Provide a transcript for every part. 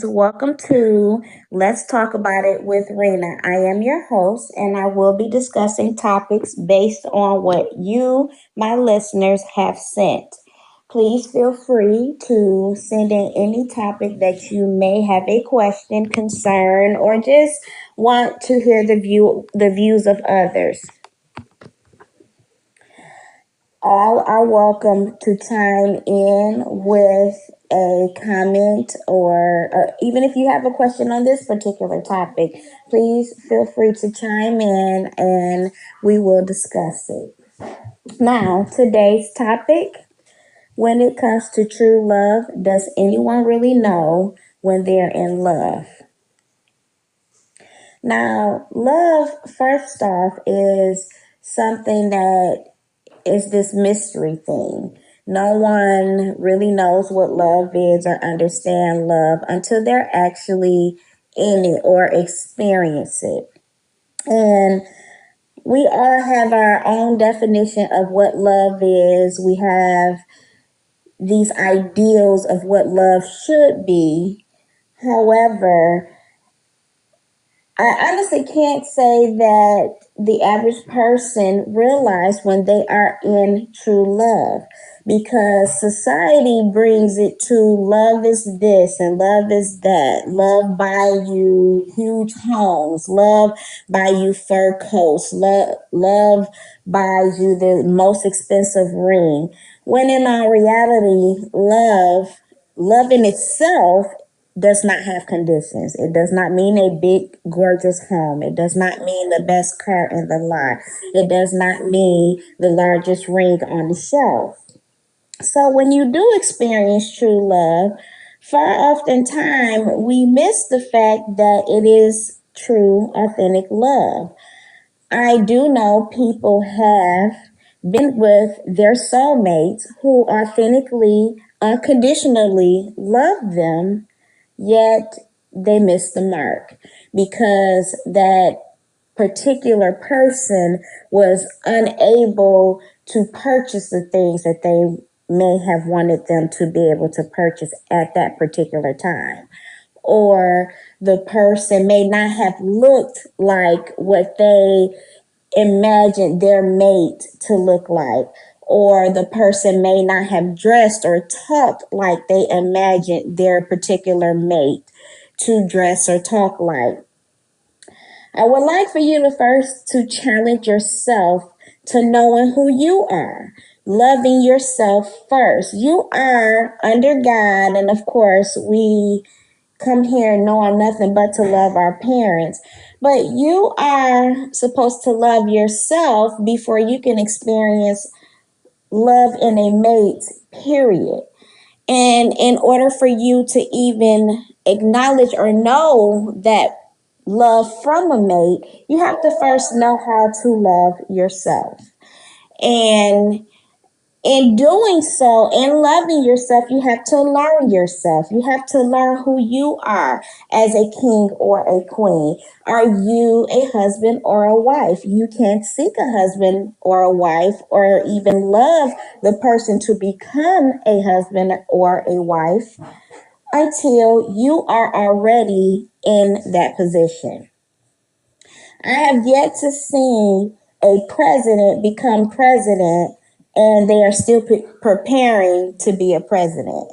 Welcome to Let's Talk About It with Rena. I am your host, and I will be discussing topics based on what you, my listeners, have sent. Please feel free to send in any topic that you may have a question, concern, or just want to hear the views of others. All are welcome to chime in with a comment or even if you have a question on this particular topic, please feel free to chime in and we will discuss it. Now, today's topic: when it comes to true love, does anyone really know when they're in love? Now, love, first off, is something that is this mystery thing. No one really knows what love is or understand love until they're actually in it or experience it. And we all have our own definition of what love is. We have these ideals of what love should be. However, I honestly can't say that the average person realize when they are in true love because society brings it to love is this and love is that. Love buy you huge homes. Love buy you fur coats. Love buys you the most expensive ring. When in our reality, love in itself does not have conditions. It does not mean a big, gorgeous home. It does not mean the best car in the lot. It does not mean the largest ring on the shelf. So when you do experience true love, far often time we miss the fact that it is true, authentic love. I do know people have been with their soulmates who authentically, unconditionally love them, yet they miss the mark because that particular person was unable to purchase the things that they may have wanted them to be able to purchase at that particular time. Or the person may not have looked like what they imagined their mate to look like, or the person may not have dressed or talked like they imagined their particular mate to dress or talk like. I would like for you to first to challenge yourself to knowing who you are, loving yourself first. You are under God, and of course, we come here knowing nothing but to love our parents. But you are supposed to love yourself before you can experience love in a mate, period. And in order for you to even acknowledge or know that love from a mate, you have to first know how to love yourself. And in doing so, in loving yourself, you have to learn yourself. You have to learn who you are as a king or a queen. Are you a husband or a wife? You can't seek a husband or a wife or even love the person to become a husband or a wife until you are already in that position. I have yet to see a president become president and they are still preparing to be a president.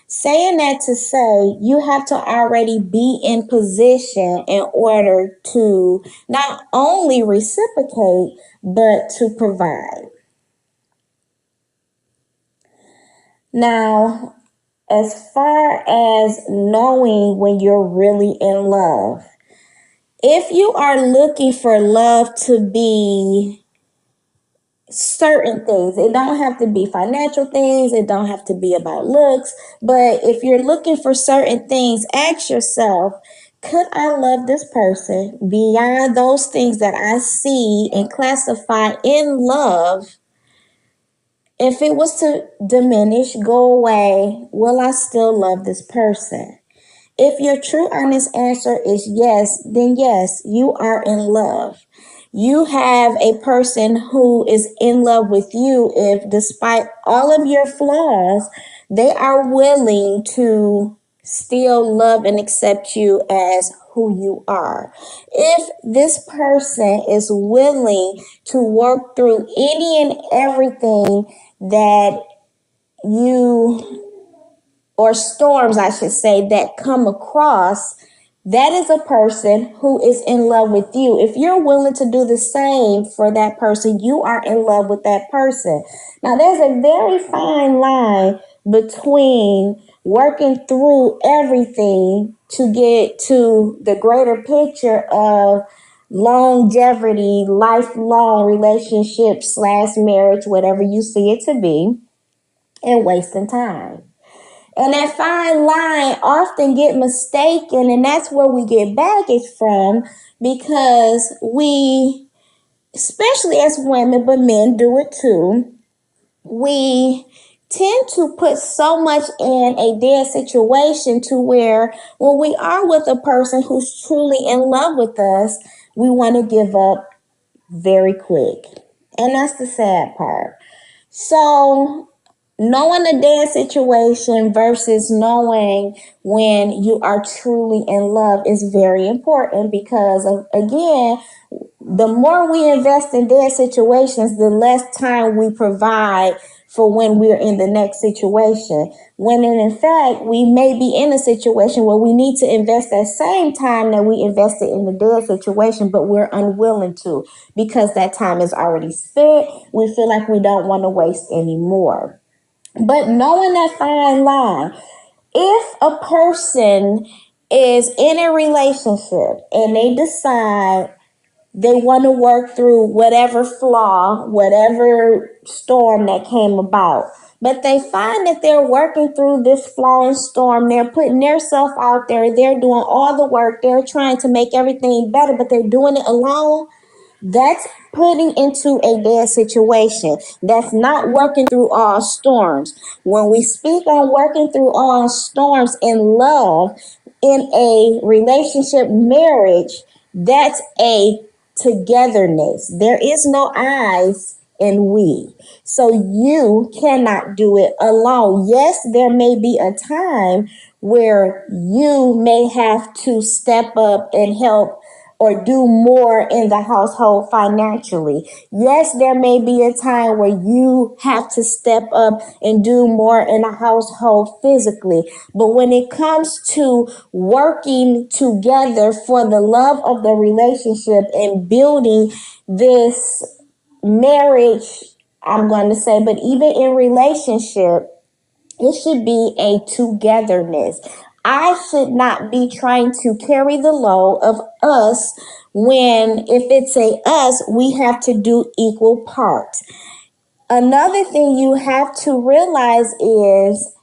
Saying that to say you have to already be in position in order to not only reciprocate, but to provide. Now, as far as knowing when you're really in love, if you are looking for love to be certain things. It don't have to be financial things. It don't have to be about looks. But if you're looking for certain things, ask yourself, could I love this person beyond those things that I see and classify in love? If it was to diminish, go away, will I still love this person? If your true honest answer is yes, then yes, you are in love. You have a person who is in love with you if, despite all of your flaws, they are willing to still love and accept you as who you are. If this person is willing to work through any and everything that you, or storms, I should say, that come across, that is a person who is in love with you. If you're willing to do the same for that person, you are in love with that person. Now, there's a very fine line between working through everything to get to the greater picture of longevity, lifelong relationship slash marriage, whatever you see it to be, and wasting time. And that fine line often get mistaken, and that's where we get baggage from, because we, especially as women, but men do it too, we tend to put so much in a dead situation to where when we are with a person who's truly in love with us, we want to give up very quick. And that's the sad part. So knowing the dead situation versus knowing when you are truly in love is very important, because again, the more we invest in dead situations, the less time we provide for when we're in the next situation. When in fact, we may be in a situation where we need to invest that same time that we invested in the dead situation, but we're unwilling to, because that time is already spent. We feel like we don't want to waste any more. But knowing that fine line, if a person is in a relationship and they decide they want to work through whatever flaw, whatever storm that came about, but they find that they're working through this flaw and storm, they're putting themselves out there, they're doing all the work, they're trying to make everything better, but they're doing it alone, that's putting into a dead situation. That's not working through all storms. When we speak on working through all storms in love, in a relationship, marriage, that's a togetherness. There is no I's in we. So you cannot do it alone. Yes, there may be a time where you may have to step up and help or do more in the household financially. Yes, there may be a time where you have to step up and do more in the household physically. But when it comes to working together for the love of the relationship and building this marriage, I'm going to say, but even in relationship, it should be a togetherness. I should not be trying to carry the load of us when, if it's a us, we have to do equal parts. Another thing you have to realize is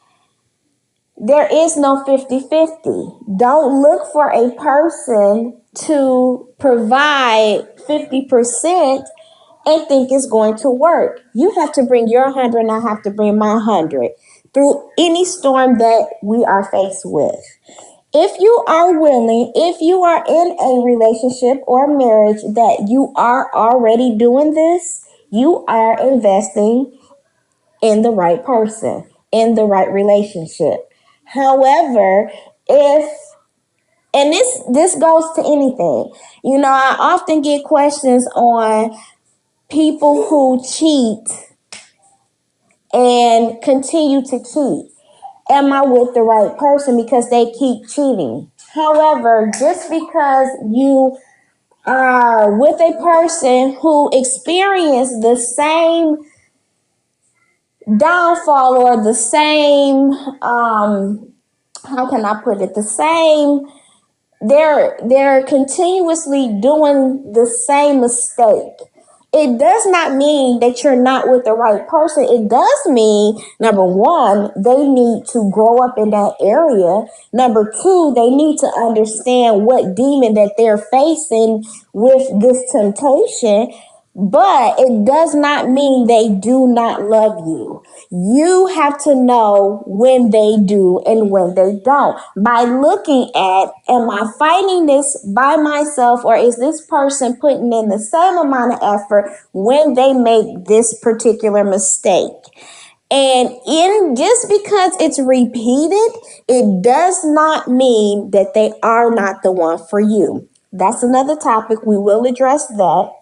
there is no 50-50. Don't look for a person to provide 50% and think it's going to work. You have to bring your 100 and I have to bring my 100 through any storm that we are faced with. If you are willing, if you are in a relationship or marriage that you are already doing this, you are investing in the right person, in the right relationship. However, if, and this goes to anything. You know, I often get questions on people who cheat and continue to cheat. Am I with the right person because they keep cheating? However, just because you are with a person who experienced the same downfall or the same, how can I put it, the same, they're continuously doing the same mistake. It does not mean that you're not with the right person. It does mean, number one, they need to grow up in that area. Number two, they need to understand what demon that they're facing with this temptation. But it does not mean they do not love you. You have to know when they do and when they don't. By looking at, am I fighting this by myself, or is this person putting in the same amount of effort when they make this particular mistake? And in just because it's repeated, it does not mean that they are not the one for you. That's another topic. We will address that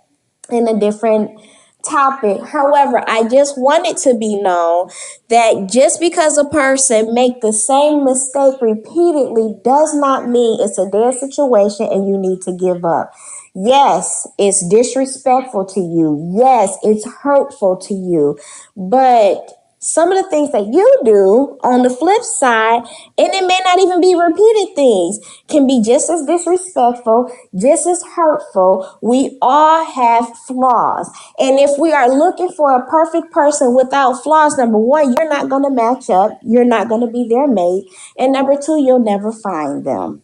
in a different topic. However, I just want it to be known that just because a person make the same mistake repeatedly does not mean it's a dead situation and you need to give up. Yes, it's disrespectful to you. Yes, it's hurtful to you. But some of the things that you do on the flip side, and it may not even be repeated things, can be just as disrespectful, just as hurtful. We all have flaws. And if we are looking for a perfect person without flaws, number one, you're not going to match up. You're not going to be their mate. And number two, you'll never find them.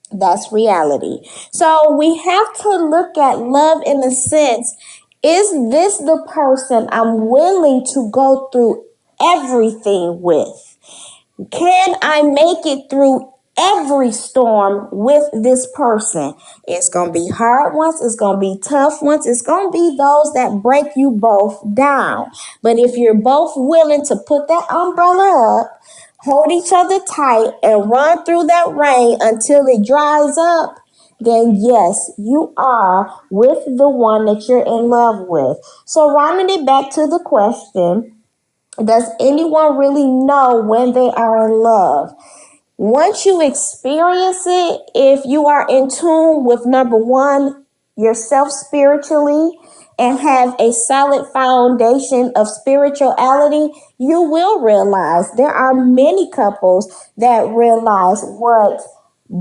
That's reality. So we have to look at love in the sense, is this the person I'm willing to go through everything with? Can I make it through every storm with this person? It's going to be hard ones, it's going to be tough ones, it's going to be those that break you both down. But if you're both willing to put that umbrella up, hold each other tight, and run through that rain until it dries up, then yes, you are with the one that you're in love with. So rounding it back to the question, does anyone really know when they are in love? Once you experience it, if you are in tune with number one, yourself spiritually, and have a solid foundation of spirituality, you will realize there are many couples that realize what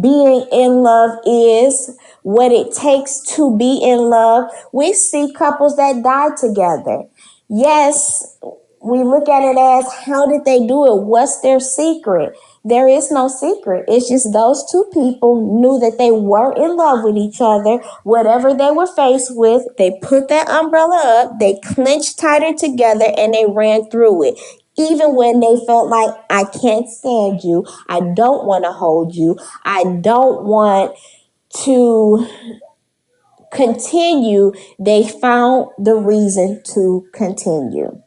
being in love is, what it takes to be in love. We see couples that die together. Yes, we look at it as, how did they do it? What's their secret? There is no secret. It's just those two people knew that they were in love with each other. Whatever they were faced with, they put that umbrella up, they clenched tighter together, and they ran through it. Even when they felt like, I can't stand you, I don't want to hold you, I don't want to continue, they found the reason to continue.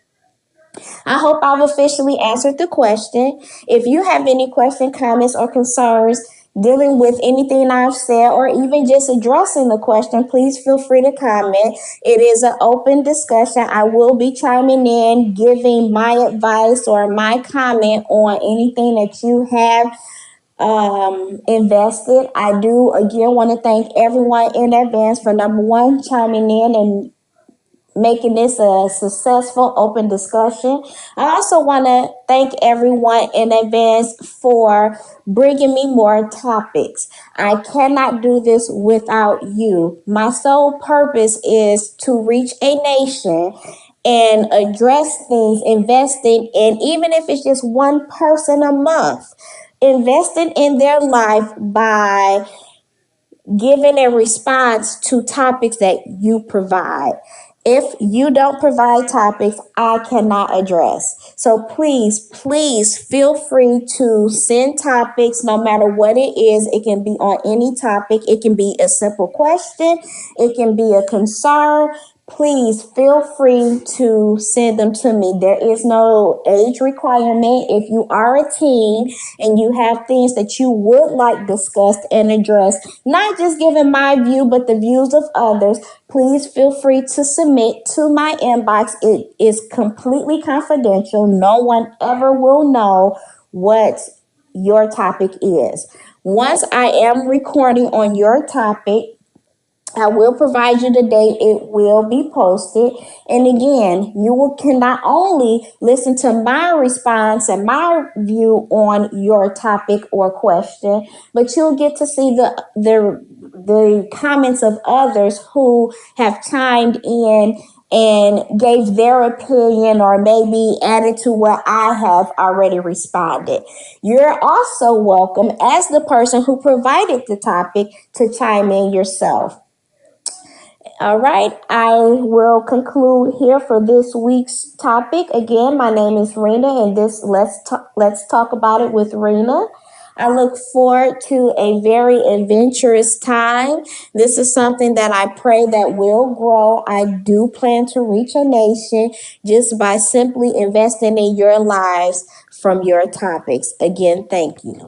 I hope I've officially answered the question. If you have any questions, comments, or concerns dealing with anything I've said, or even just addressing the question, please feel free to comment. It is an open discussion. I will be chiming in, giving my advice or my comment on anything that you have invested. I do again want to thank everyone in advance for number one, chiming in and making this a successful open discussion. I also want to thank everyone in advance for bringing me more topics. I cannot do this without you. My sole purpose is to reach a nation and address things, investing in, even if it's just one person a month, investing in their life by giving a response to topics that you provide. If you don't provide topics, I cannot address. So please feel free to send topics no matter what it is. It can be on any topic. It can be a simple question. It can be a concern. Please feel free to send them to me. There is no age requirement. If you are a teen and you have things that you would like discussed and addressed, not just giving my view, but the views of others, please feel free to submit to my inbox. It is completely confidential. No one ever will know what your topic is. Once I am recording on your topic, I will provide you the date it will be posted. And again, can not only listen to my response and my view on your topic or question, but you'll get to see the comments of others who have chimed in and gave their opinion or maybe added to what I have already responded. You're also welcome, as the person who provided the topic, to chime in yourself. All right, I will conclude here for this week's topic. Again, my name is Rena, and this let's talk about it with Rena. I look forward to a very adventurous time. This is something that I pray that will grow. I do plan to reach a nation just by simply investing in your lives from your topics. Again, thank you.